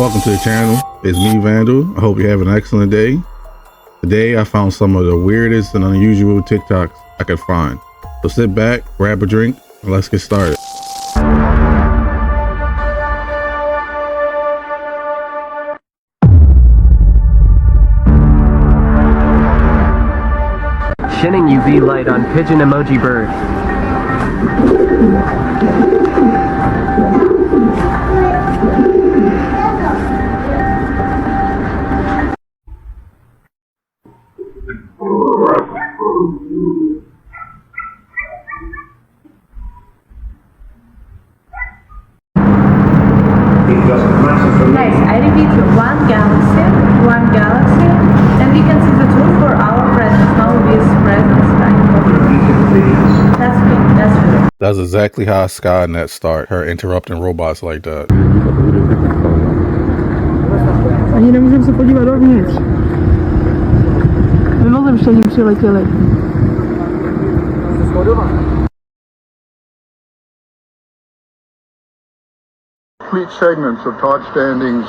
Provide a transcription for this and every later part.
Welcome to the channel. It's me, Vandal. I hope you have an excellent day. Today I found some of the weirdest and unusual TikToks I could find. So sit back, grab a drink, and let's get started. Shining UV light on pigeon emoji bird. Nice. I repeat, one galaxy, and we can see the tool for our presence. Now this presence time. That's great. That's really. That's exactly how Skynet start, her interrupting robots like that. Ani nemůžeme se podívat dovnitř. Mimozemštění přiletěli. Complete segments of Todd Standing's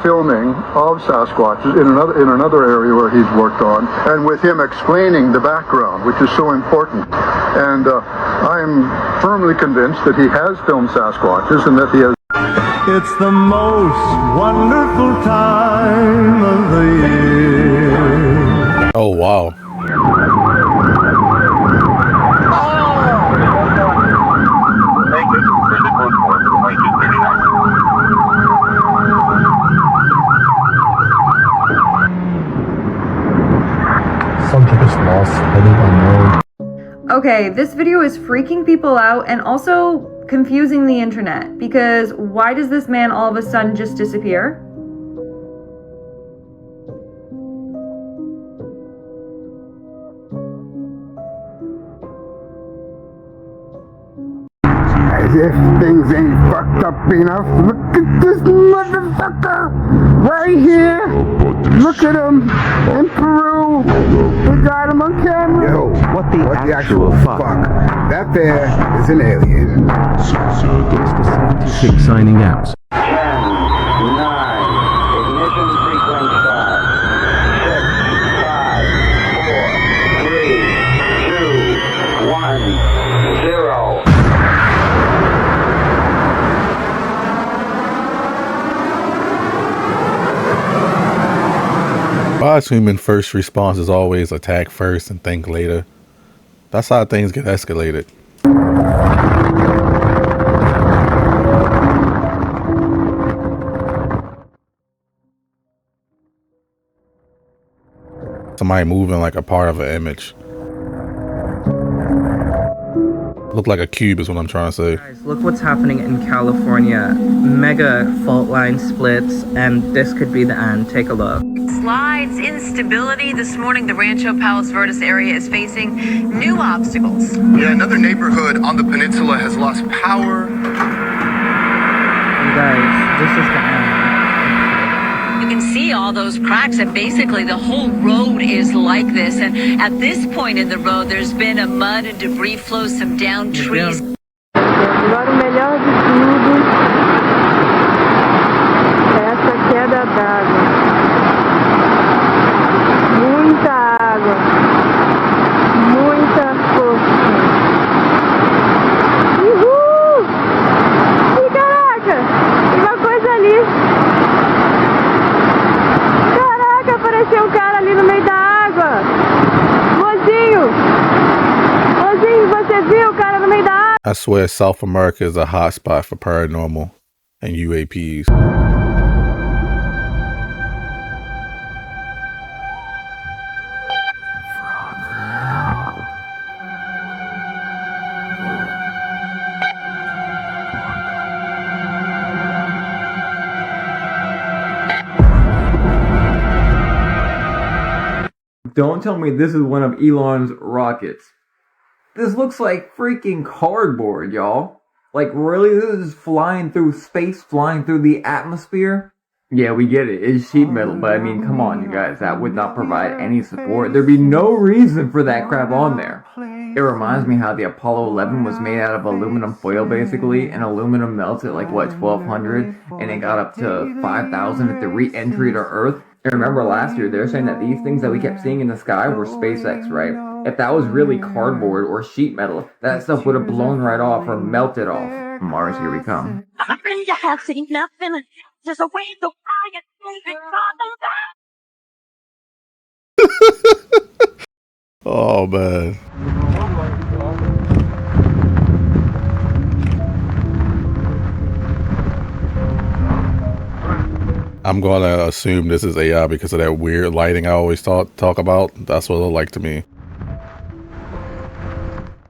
filming of Sasquatches in another area where he's worked on, and with him explaining the background, which is so important. And I'm firmly convinced that he has filmed Sasquatches and that he has. It's the most wonderful time of the year. Oh wow. Okay, this video is freaking people out and also confusing the internet, because why does this man all of a sudden just disappear? As if things ain't fucked up enough, look at this motherfucker right here. Look at him in Peru. They got him on camera. Yo, what the actual fuck? That there is an alien. Six signing out. 10, 9, ignition sequence start. 6, 5, 4, 3, 2, 1, 0. Why's human first response is always attack first and think later? That's how things get escalated. Somebody moving like a part of an image. Look like a cube is what I'm trying to say. Guys, look what's happening in California. Mega fault line splits, and this could be the end. Take a look. Slides, instability. This morning, the Rancho Palos Verdes area is facing new obstacles. Yeah, another neighborhood on the peninsula has lost power. You guys, this is the end. You can see all those cracks, and basically the whole road is like this. And at this point in the road, there's been a mud and debris flow, some downed trees. Agora o melhor de tudo é essa queda d'água. Muita água. Muita força. Uhul! Ih, caraca! Tem uma coisa ali. Caraca, apareceu um cara ali no meio da água. Mozinho! Mozinho, você viu o cara no meio da água? I swear South America is a hotspot for paranormal and UAPs. Don't tell me this is one of Elon's rockets. This looks like freaking cardboard, y'all. Like, really? This is flying through space, flying through the atmosphere? Yeah, we get it. It's sheet metal, but I mean, come on, you guys. That would not provide any support. There'd be no reason for that crap on there. It reminds me how the Apollo 11 was made out of aluminum foil, basically, and aluminum melts at like, what, 1200, and it got up to 5000 at the re-entry to Earth. And remember last year, they were saying that these things that we kept seeing in the sky were SpaceX, right? If that was really cardboard or sheet metal, that stuff would have blown right off or melted off. Mars, here we come. You have seen nothing. There's a way to quiet Oh man. I'm gonna assume this is AI because of that weird lighting I always talk about. That's what it look like to me.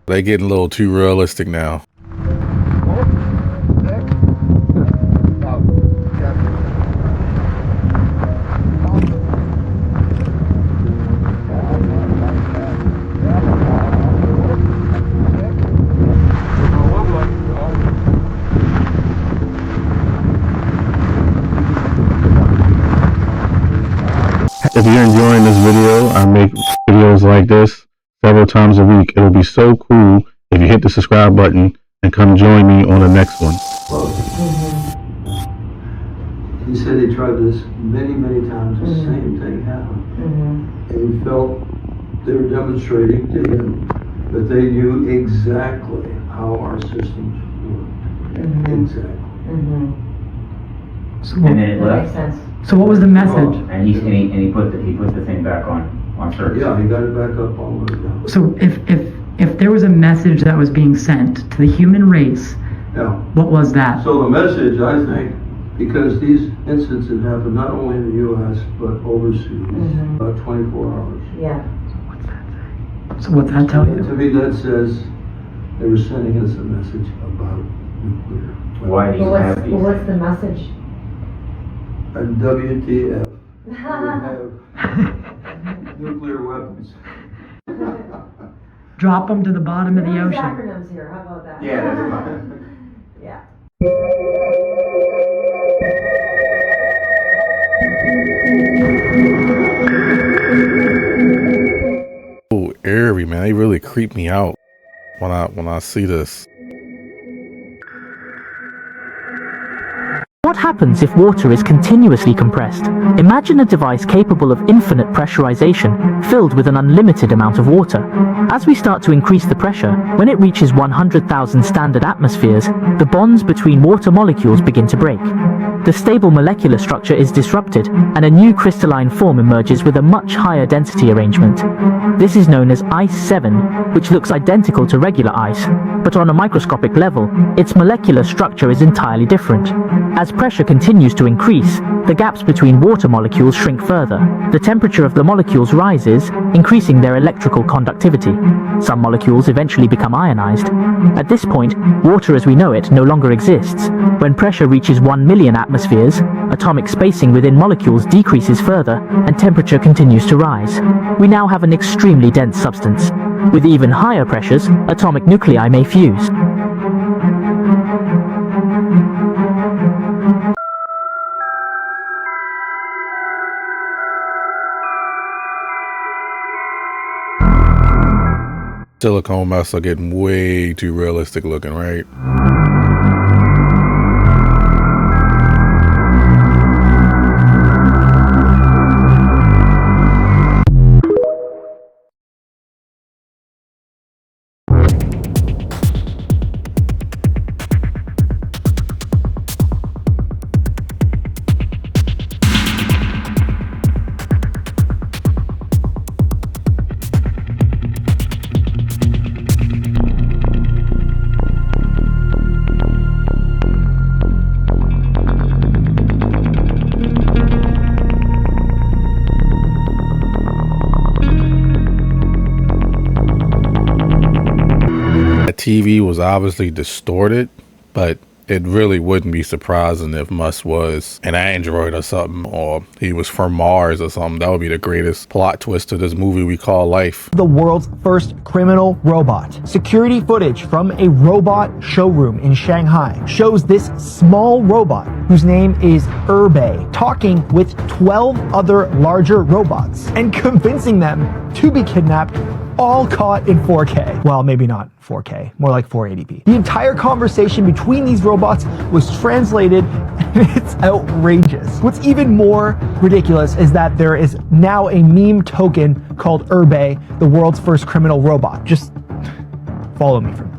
They getting a little too realistic now. If you're enjoying this video, I make videos like this several times a week. It'll be so cool if you hit the subscribe button and come join me on the next one. He said he tried this many, many times. The same thing happened. And he felt they were demonstrating to him that they knew exactly how our systems worked. Exactly. So and then it left. That makes sense. So what was the message? And he put the thing back on service. Yeah, he got it back up all the way down. So if there was a message that was being sent to the human race, yeah, what was that? So the message, I think, because these incidents have happened not only in the U.S. but overseas, about 24 hours. Yeah. So what's that tell you? To me, that says they were sending us a message about nuclear. Why do you have these? What's the message? And WTF. We have nuclear weapons. Drop them to the bottom of the ocean. Acronyms here. How about that? Yeah, that's fine. Yeah. Oh, airy, man. They really creep me out when I see this. What happens if water is continuously compressed? Imagine a device capable of infinite pressurization, filled with an unlimited amount of water. As we start to increase the pressure, when it reaches 100,000 standard atmospheres, the bonds between water molecules begin to break. The stable molecular structure is disrupted, and a new crystalline form emerges with a much higher density arrangement. This is known as Ice 7, which looks identical to regular ice, but on a microscopic level, its molecular structure is entirely different. As pressure continues to increase, the gaps between water molecules shrink further. The temperature of the molecules rises, increasing their electrical conductivity. Some molecules eventually become ionized. At this point, water as we know it no longer exists. When pressure reaches 1 million atmospheres, atomic spacing within molecules decreases further, and temperature continues to rise. We now have an extremely dense substance. With even higher pressures, atomic nuclei may fuse. Silicone masks are getting way too realistic looking, right? TV was obviously distorted, but it really wouldn't be surprising if Musk was an android or something, or he was from Mars or something. That would be the greatest plot twist to this movie we call life. The world's first criminal robot. Security footage from a robot showroom in Shanghai shows this small robot, whose name is Erbay, talking with 12 other larger robots and convincing them to be kidnapped all caught in 4K. Well, maybe not 4K, more like 480p. The entire conversation between these robots was translated, and it's outrageous. What's even more ridiculous is that there is now a meme token called Urbe, the world's first criminal robot. Just follow me for more.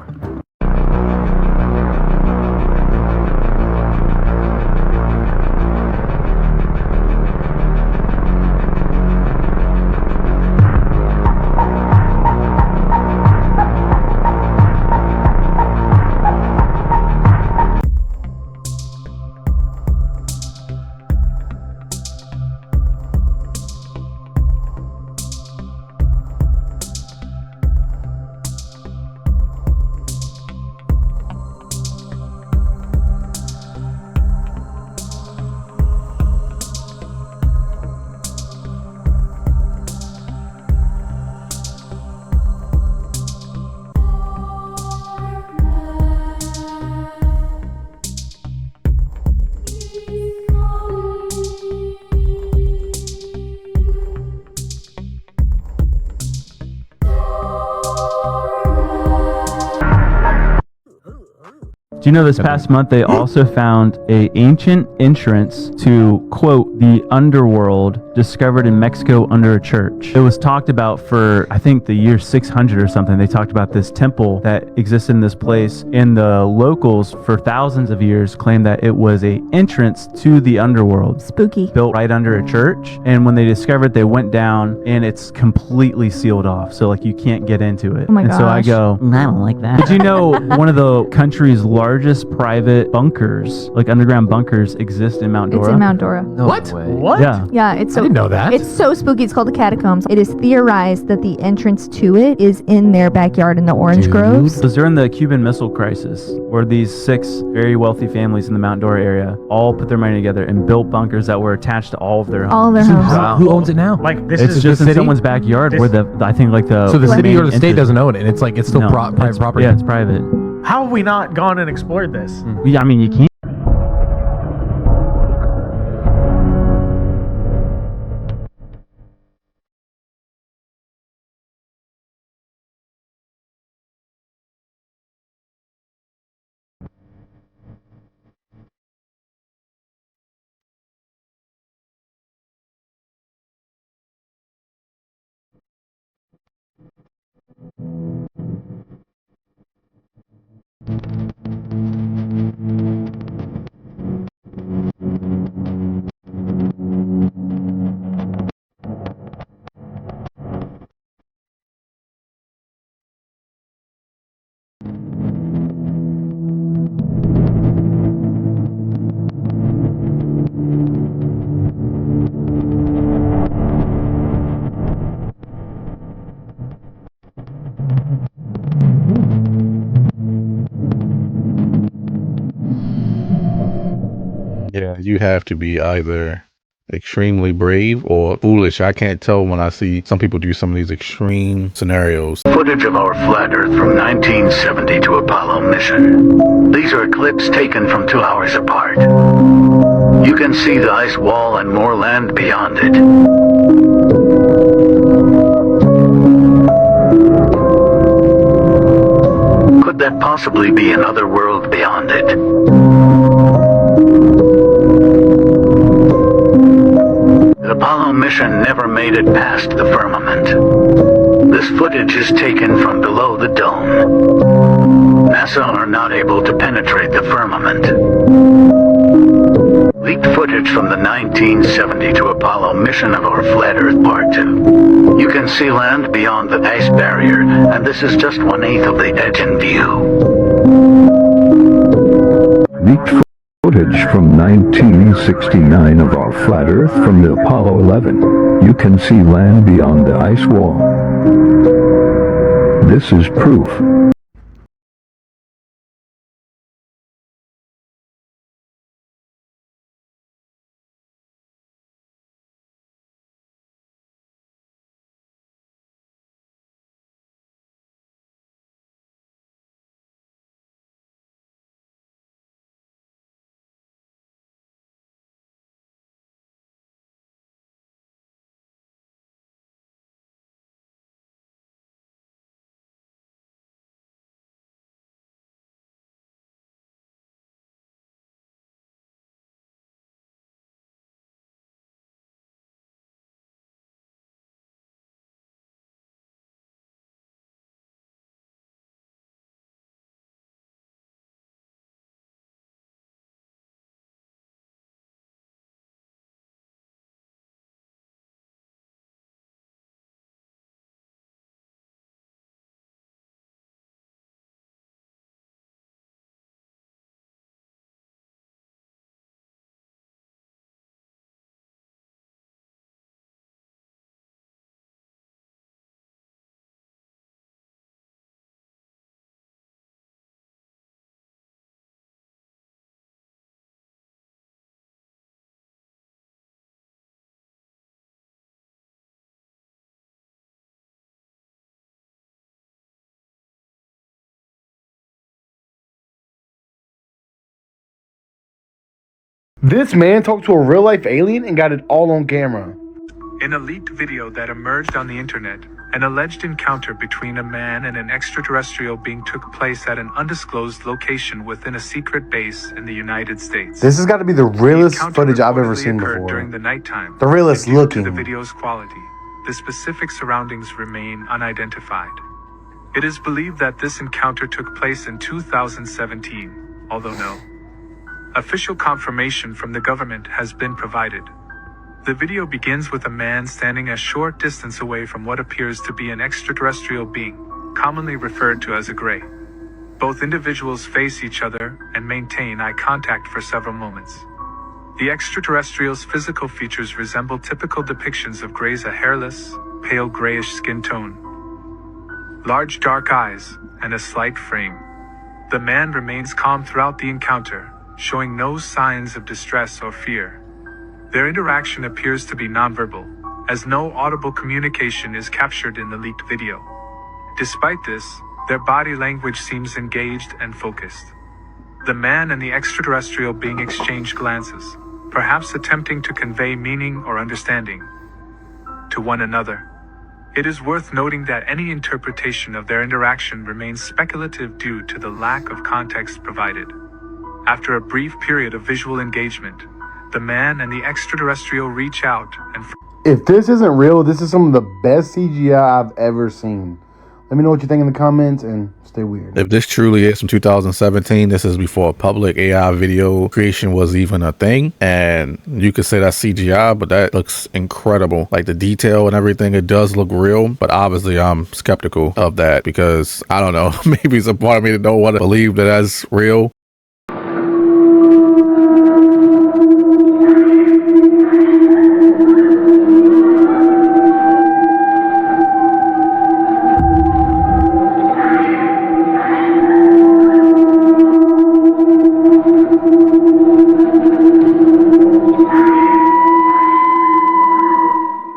Do you know this past month they also found a ancient entrance to, quote, the underworld discovered in Mexico under a church? It was talked about for, I think, the year 600 or something. They talked about this temple that existed in this place, and the locals for thousands of years claimed that it was a entrance to the underworld. Spooky. Built right under a church, and when they discovered, they went down and it's completely sealed off, so like you can't get into it. Oh my and so I gosh. go, I don't like that. did you know one of the country's largest private bunkers, like underground bunkers, exist in Mount Dora? It's in Mount Dora. What? What? Yeah. Yeah, it's so, I didn't know that. It's so spooky. It's called the Catacombs. It is theorized that the entrance to it is in their backyard in the orange groves. It was during the Cuban Missile Crisis, where these 6 very wealthy families in the Mount Dora area all put their money together and built bunkers that were attached to all of their homes. All of their homes. Wow. Who owns it now? Like this It's is just the in city? someone's backyard This- where I think like the... So the city or the main state entrance- doesn't own it, and it's like it's still No, private property. Yeah, it's private. How have we not gone and explored this? Yeah, I mean, you can't. Yeah, you have to be either extremely brave or foolish. I can't tell when I see some people do some of these extreme scenarios. Footage of our flat Earth from 1970 to Apollo mission. These are clips taken from 2 hours apart. You can see the ice wall and more land beyond it. Could that possibly be another world beyond it? The Apollo mission never made it past the firmament. This footage is taken from below the dome. NASA are not able to penetrate the firmament. Leaked footage from the 1972 Apollo mission of our Flat Earth Part 2. You can see land beyond the ice barrier, and this is just 1/8 of the edge in view. Leaked footage from 1969 of our flat Earth from the Apollo 11. You can see land beyond the ice wall. This is proof This man talked to a real-life alien and got it all on camera. In a leaked video that emerged on the internet, an alleged encounter between a man and an extraterrestrial being took place at an undisclosed location within a secret base in the United States. This has got to be the realest footage I've ever seen occurred before. during the nighttime. The realest Due to looking. the video's quality, the specific surroundings remain unidentified. It is believed that this encounter took place in 2017, although no official confirmation from the government has been provided. The video begins with a man standing a short distance away from what appears to be an extraterrestrial being, commonly referred to as a gray. Both individuals face each other and maintain eye contact for several moments. The extraterrestrial's physical features resemble typical depictions of grays: a hairless, pale grayish skin tone, large dark eyes, and a slight frame. The man remains calm throughout the encounter, showing no signs of distress or fear. Their interaction appears to be nonverbal, as no audible communication is captured in the leaked video. Despite this, their body language seems engaged and focused. The man and the extraterrestrial being exchange glances, perhaps attempting to convey meaning or understanding to one another. It is worth noting that any interpretation of their interaction remains speculative due to the lack of context provided. After a brief period of visual engagement, the man and the extraterrestrial reach out and... If this isn't real, this is some of the best CGI I've ever seen. Let me know what you think in the comments and stay weird. If this truly is from 2017, this is before public AI video creation was even a thing. And you could say that's CGI, but that looks incredible. Like the detail and everything, it does look real. But obviously I'm skeptical of that because I don't know, maybe it's a part of me that don't want to believe that that's real.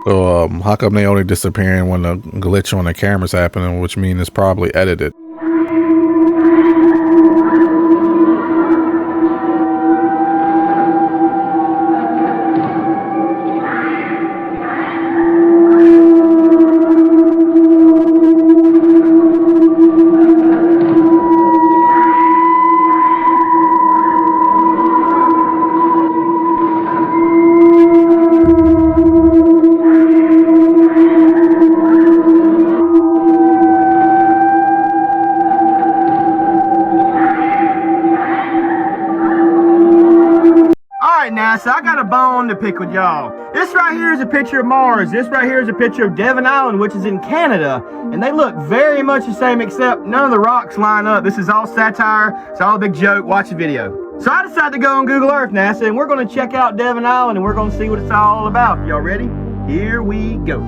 So how come they only disappearing when the glitch on the camera's happening, which means it's probably edited. NASA, I got a bone to pick with y'all. This right here is a picture of Mars. This right here is a picture of Devon Island, which is in Canada. And they look very much the same, except none of the rocks line up. This is all satire. It's all a big joke. Watch the video. So I decided to go on Google Earth, NASA, and we're going to check out Devon Island, and we're going to see what it's all about. Y'all ready? Here we go.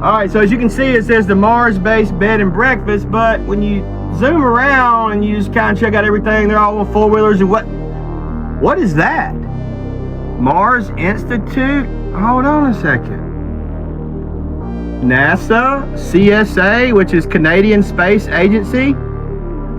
All right, so as you can see, it says the Mars-based bed and breakfast, but when you zoom around and you just kind of check out everything, they're all on four-wheelers and what is that? Mars Institute? Hold on a second. NASA, CSA, which is Canadian Space Agency.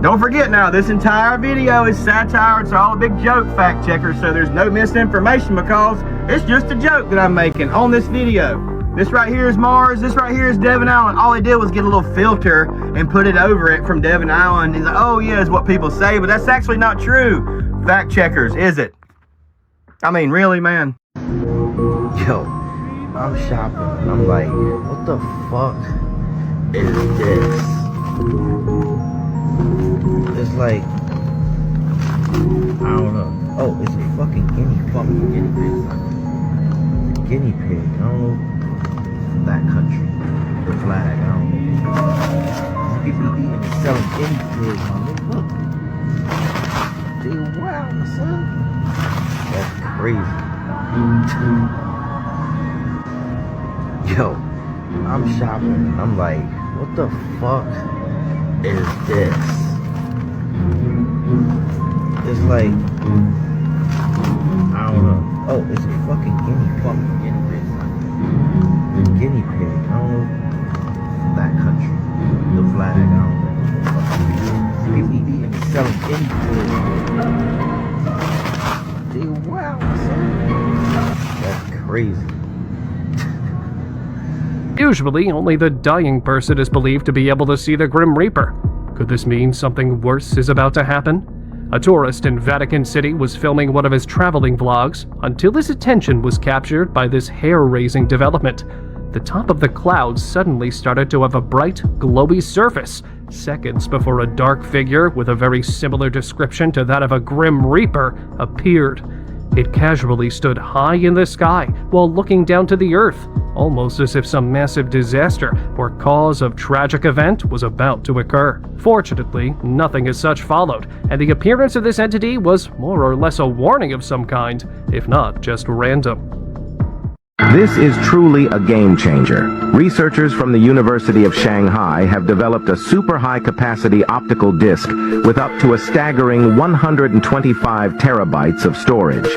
Don't forget now, this entire video is satire. It's all a big joke, fact checker, so there's no misinformation because it's just a joke that I'm making on this video. This right here is Mars. This right here is Devon Island. All he did was get a little filter and put it over it from Devon Island. He's like, oh yeah, is what people say, but that's actually not true. Fact checkers, is it? I mean, really, man? Yo, I'm shopping. I'm like, what the fuck is this? It's like, I don't know. Oh, it's a fucking guinea pig. It's a guinea pig. I don't know that country. The flag. I don't know. People eating and selling guinea pigs. Look. They wild, son. That's crazy. Yo, I'm shopping. I'm like, what the fuck is this? It's like, I don't know. Oh, it's a fucking guinea pig. Guinea pig. I don't know that country. The flag. I don't know. People eating and selling guinea pigs. crazy. Usually, only the dying person is believed to be able to see the Grim Reaper. Could this mean something worse is about to happen? A tourist in Vatican City was filming one of his traveling vlogs until his attention was captured by this hair-raising development. The top of the clouds suddenly started to have a bright, glowy surface, seconds before a dark figure with a very similar description to that of a Grim Reaper appeared. It casually stood high in the sky while looking down to the earth, almost as if some massive disaster or cause of tragic event was about to occur. Fortunately, nothing as such followed, and the appearance of this entity was more or less a warning of some kind, if not just random. This is truly a game changer. Researchers from the University of Shanghai have developed a super high capacity optical disc with up to a staggering 125 terabytes of storage.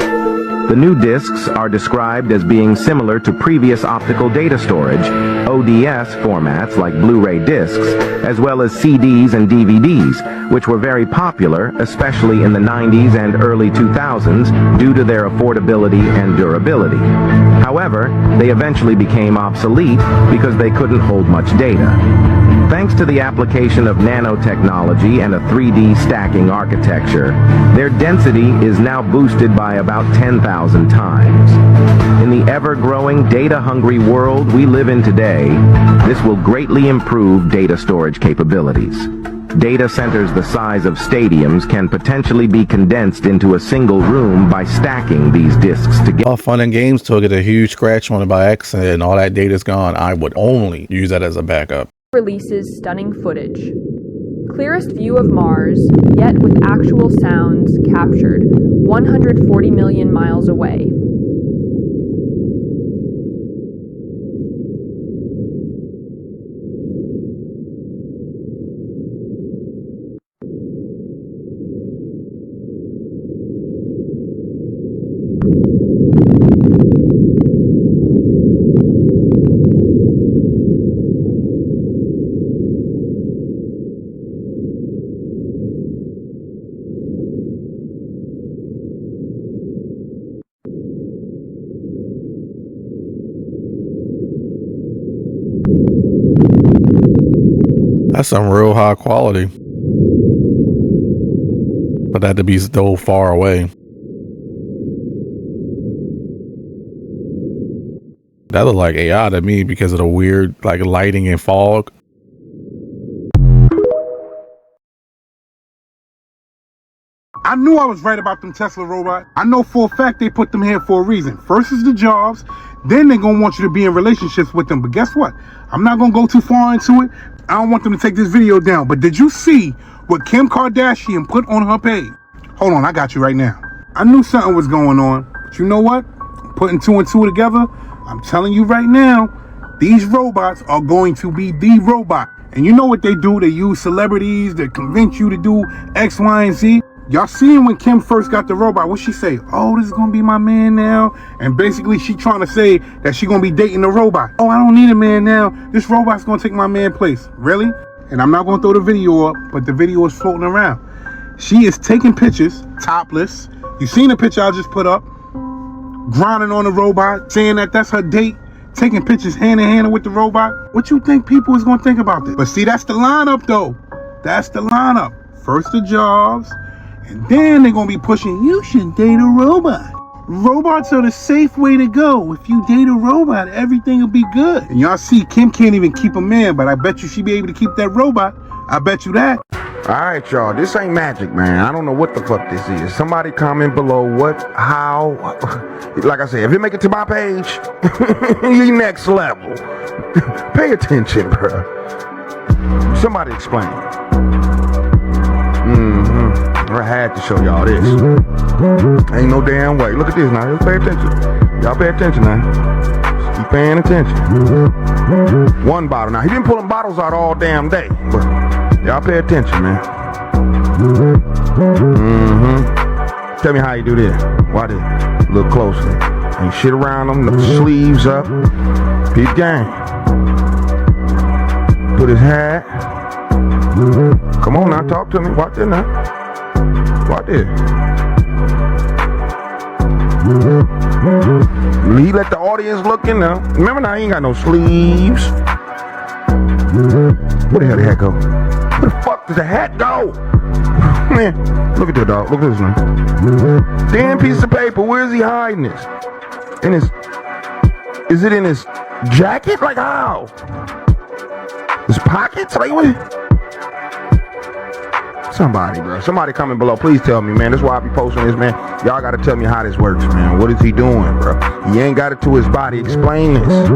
The new discs are described as being similar to previous optical data storage, ODS formats like Blu-ray discs, as well as CDs and DVDs, which were very popular, especially in the 90s and early 2000s, due to their affordability and durability. However, they eventually became obsolete because they couldn't hold much data. Thanks to the application of nanotechnology and a 3D stacking architecture, their density is now boosted by about 10,000 times. In the ever-growing data-hungry world we live in today, this will greatly improve data storage capabilities. Data centers the size of stadiums can potentially be condensed into a single room by stacking these disks together. All fun and games till I get a huge scratch on it by accident and all that data's gone. I would only use that as a backup. Releases stunning footage. Clearest view of Mars, yet with actual sounds captured 140 million miles away. That's some real high quality. But that to be so far away. That looked like AI to me because of the weird like lighting and fog. I knew I was right about them Tesla robots. I know for a fact they put them here for a reason. First is the jobs, then they're gonna want you to be in relationships with them. But guess what? I'm not gonna go too far into it. I don't want them to take this video down. But did you see what Kim Kardashian put on her page? Hold on, I got you right now. I knew something was going on. But you know what? Putting two and two together, I'm telling you right now, these robots are going to be the robot. And you know what they do? They use celebrities to convince you to do X, Y, and Z. Y'all seen when Kim first got the robot, what she say? Oh, this is gonna be my man now. And basically she trying to say that she gonna be dating the robot. Oh, I don't need a man now. This robot's gonna take my man place. Really? And I'm not gonna throw the video up, but the video is floating around. She is taking pictures, topless. You seen the picture I just put up? Grinding on the robot, saying that that's her date. Taking pictures hand in hand with the robot. What you think people is gonna think about this? But see, that's the lineup though. That's the lineup. First the jobs. And then they're gonna be pushing, you should date a robot. Robots are the safe way to go. If you date a robot, everything will be good. And y'all see, Kim can't even keep a man, but I bet you she'll be able to keep that robot. I bet you that. Alright y'all, this ain't magic, man. I don't know what the fuck this is. Somebody comment below what, how, like I said, if you make it to my page, you next level. Pay attention, bro. Somebody explain. I had to show y'all this. Ain't no damn way. Look at this now. Just pay attention. Y'all pay attention now. Keep paying attention. One bottle. Now, he been pulling bottles out all damn day. But y'all pay attention, man. Tell me how you do this. Watch it. Look closely. Ain't shit around them. The sleeves up. Peep gang. Put his hat. Come on now. Talk to me. Watch it now. Watch this. He let the audience look in now. Remember now, he ain't got no sleeves. Where the hell did the hat go? Where the fuck did the hat go? Man, look at that dog. Look at this one. Damn piece of paper. Where is he hiding this? In his... Is it in his jacket? Like how? His pockets? Like what? Somebody, bro. Somebody comment below. Please tell me, man. That's why I be posting this, man. Y'all gotta tell me how this works, man. What is he doing, bro? He ain't got it to his body. Explain this.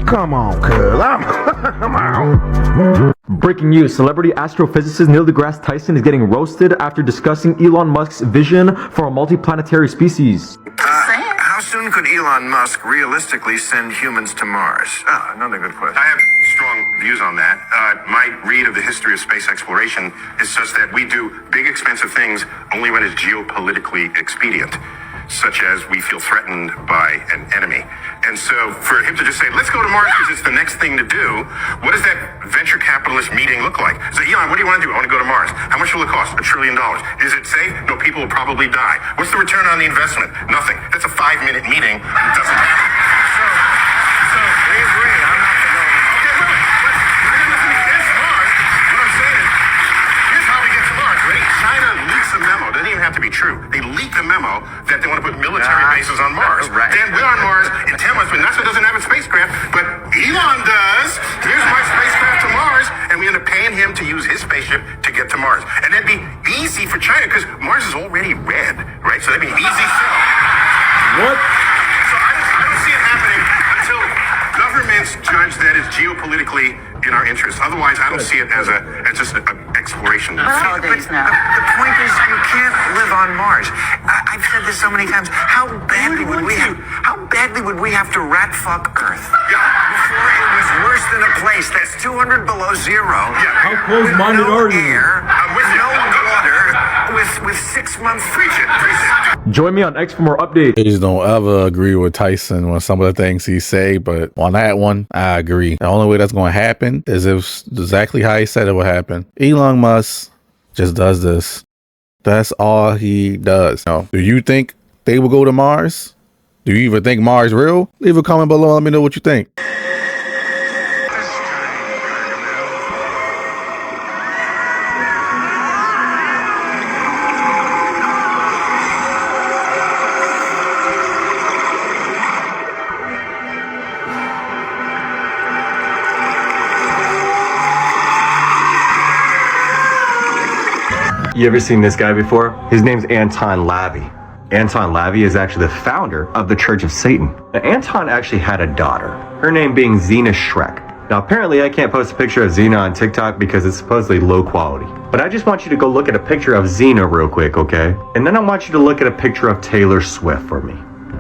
Come on, cuz. I'm out. Breaking news, celebrity astrophysicist Neil deGrasse Tyson is getting roasted after discussing Elon Musk's vision for a multiplanetary species. How soon could Elon Musk realistically send humans to Mars? Another good question. I have strong views on that. My read of the history of space exploration is such that we do big, expensive things only when it's geopolitically expedient, such as we feel threatened by an enemy. And so for him to just say, let's go to Mars because it's the next thing to do, what does that venture capitalist meeting look like? So Elon, what do you want to do? I want to go to Mars. How much will it cost? $1 trillion. Is it safe? No, people will probably die. What's the return on the investment? Nothing. That's a 5-minute meeting. It doesn't happen. So we agree. I'm not going to go. Okay, wait. It's Mars. What I'm saying is, here's how we get to Mars. Ready? China leaks a memo. It doesn't even have to be true. They leak a memo that they want to put military bases on Mars. Right. Then we're on Mars in 10 months, but NASA doesn't have a spacecraft, but Elon does. Here's my spacecraft to Mars, and we end up paying him to use his spaceship to get to Mars. And that'd be easy for China, because Mars is already red, right? So that'd be an easy sell. What? So I don't see it happening until governments judge that it's geopolitically in our interest. Otherwise, I don't see it as just an exploration. Holidays now. The point is, you can't live on Mars. I've said this so many times. How badly would we have to rat fuck Earth before it was worse than a place that's 200 below zero? How close-minded no are you? Air, with no water, with 6 months. Preach it. Join me on X for more updates. I just don't ever agree with Tyson on some of the things he say, but on that one, I agree. The only way that's going to happen is if exactly how he said it would happen. Elon Musk just does this. That's all he does. Now, do you think they will go to Mars? Do you even think Mars real? Leave a comment below and let me know what you think. You ever seen this guy before? His name's Anton LaVey. Anton LaVey is actually the founder of the Church of Satan. Now, Anton actually had a daughter, her name being Xena Shrek. Now, apparently I can't post a picture of Xena on TikTok because it's supposedly low quality. But I just want you to go look at a picture of Xena real quick, okay? And then I want you to look at a picture of Taylor Swift for me.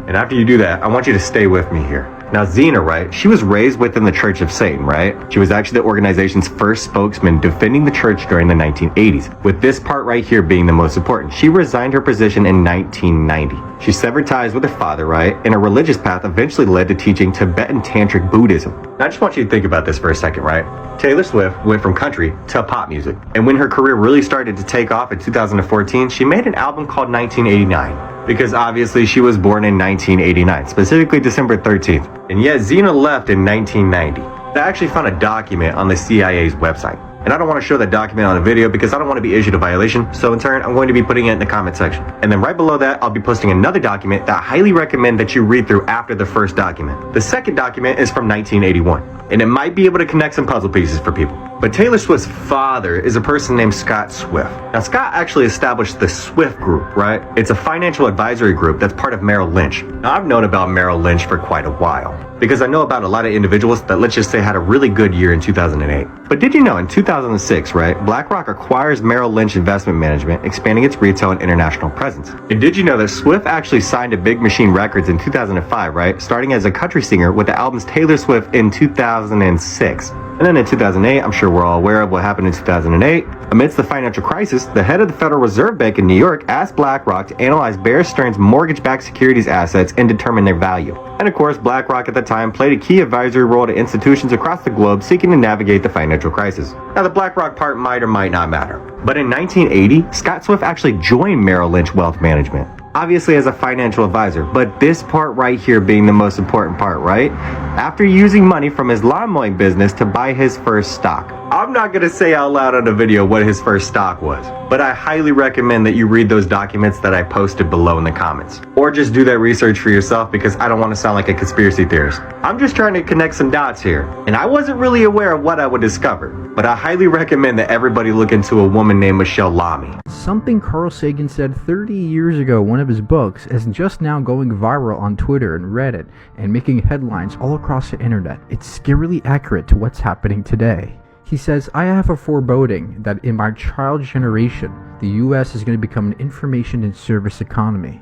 And after you do that, I want you to stay with me here. Now, Xena, right, she was raised within the Church of Satan, right? She was actually the organization's first spokesman defending the church during the 1980s, with this part right here being the most important. She resigned her position in 1990. She severed ties with her father, right? And her religious path eventually led to teaching Tibetan Tantric Buddhism. Now, I just want you to think about this for a second, right? Taylor Swift went from country to pop music. And when her career really started to take off in 2014, she made an album called 1989. Because obviously she was born in 1989, specifically December 13th. And yet Xena left in 1990. I actually found a document on the CIA's website. And I don't want to show that document on a video because I don't want to be issued a violation. So in turn, I'm going to be putting it in the comment section. And then right below that, I'll be posting another document that I highly recommend that you read through after the first document. The second document is from 1981. And it might be able to connect some puzzle pieces for people. But Taylor Swift's father is a person named Scott Swift. Now, Scott actually established the Swift Group, right? It's a financial advisory group that's part of Merrill Lynch. Now, I've known about Merrill Lynch for quite a while because I know about a lot of individuals that, let's just say, had a really good year in 2008. But did you know in 2006, right, BlackRock acquires Merrill Lynch Investment Management, expanding its retail and international presence. And did you know that Swift actually signed to Big Machine Records in 2005, right, starting as a country singer with the albums Taylor Swift in 2006. And then in 2008, I'm sure we're all aware of what happened in 2008. Amidst the financial crisis, the head of the Federal Reserve Bank in New York asked BlackRock to analyze Bear Stearns' mortgage-backed securities assets and determine their value. And of course, BlackRock at the time played a key advisory role to institutions across the globe seeking to navigate the financial crisis. Now, the BlackRock part might or might not matter. But in 1980, Scott Swift actually joined Merrill Lynch Wealth Management. obviously as a financial advisor, but this part right here being the most important part, right? After using money from his lawn mowing business to buy his first stock. I'm not gonna say out loud on the video what his first stock was, but I highly recommend that you read those documents that I posted below in the comments. Or just do that research for yourself, because I don't want to sound like a conspiracy theorist. I'm just trying to connect some dots here, and I wasn't really aware of what I would discover, but I highly recommend that everybody look into a woman named Michelle Lamy. Something Carl Sagan said 30 years ago in one of his books is just now going viral on Twitter and Reddit and making headlines all across the internet. It's scarily accurate to what's happening today. He says, I have a foreboding that in my child generation, the US is going to become an information and service economy.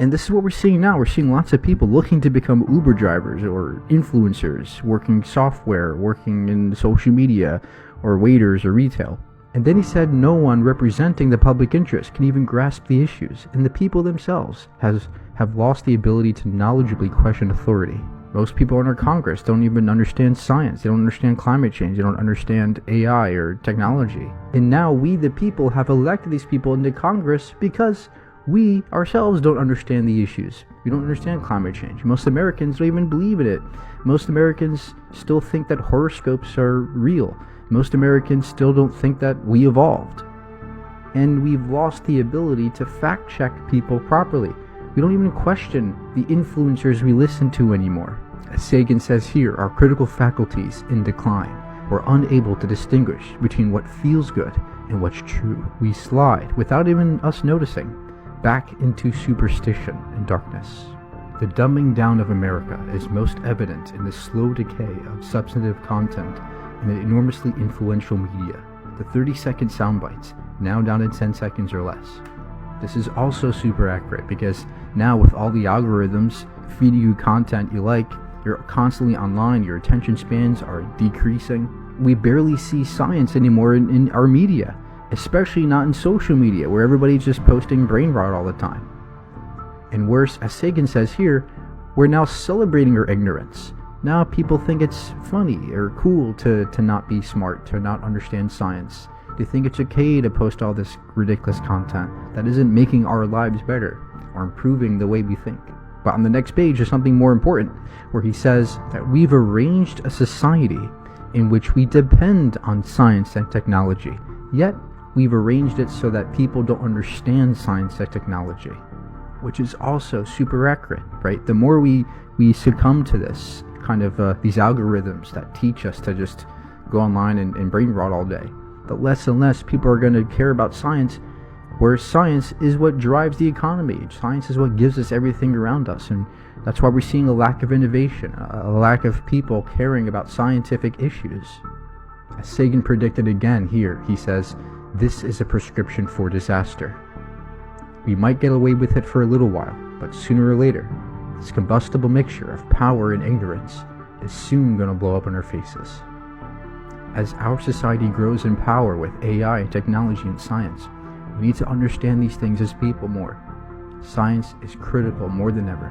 And this is what we're seeing now. We're seeing lots of people looking to become Uber drivers or influencers, working software, working in social media, or waiters or retail. And then he said no one representing the public interest can even grasp the issues, and the people themselves have lost the ability to knowledgeably question authority. Most people in our Congress don't even understand science. They don't understand climate change. They don't understand AI or technology. And now we, the people, have elected these people into Congress because we ourselves don't understand the issues. We don't understand climate change. Most Americans don't even believe in it. Most Americans still think that horoscopes are real. Most Americans still don't think that we evolved. And we've lost the ability to fact check people properly. We don't even question the influencers we listen to anymore. As Sagan says here, our critical faculties in decline. We're unable to distinguish between what feels good and what's true. We slide, without even us noticing, back into superstition and darkness. The dumbing down of America is most evident in the slow decay of substantive content in the enormously influential media. The 30-second sound bites, now down to 10 seconds or less. This is also super accurate because now with all the algorithms feeding you content you like, you're constantly online, your attention spans are decreasing. We barely see science anymore in our media, especially not in social media where everybody's just posting brain rot all the time. And worse, as Sagan says here, we're now celebrating our ignorance. Now people think it's funny or cool to not be smart, to not understand science. They think it's okay to post all this ridiculous content that isn't making our lives better or improving the way we think. But on the next page is something more important, where he says that we've arranged a society in which we depend on science and technology, yet we've arranged it so that people don't understand science and technology, which is also super accurate, right? The more we succumb to this kind of these algorithms that teach us to just go online and brain rot all day, the less and less people are going to care about science, where science is what drives the economy. Science is what gives us everything around us, and that's why we're seeing a lack of innovation, a lack of people caring about scientific issues. As Sagan predicted again here, he says, this is a prescription for disaster. We might get away with it for a little while, but sooner or later, this combustible mixture of power and ignorance is soon going to blow up in our faces. As our society grows in power with AI and technology and science, we need to understand these things as people more. Science is critical more than ever.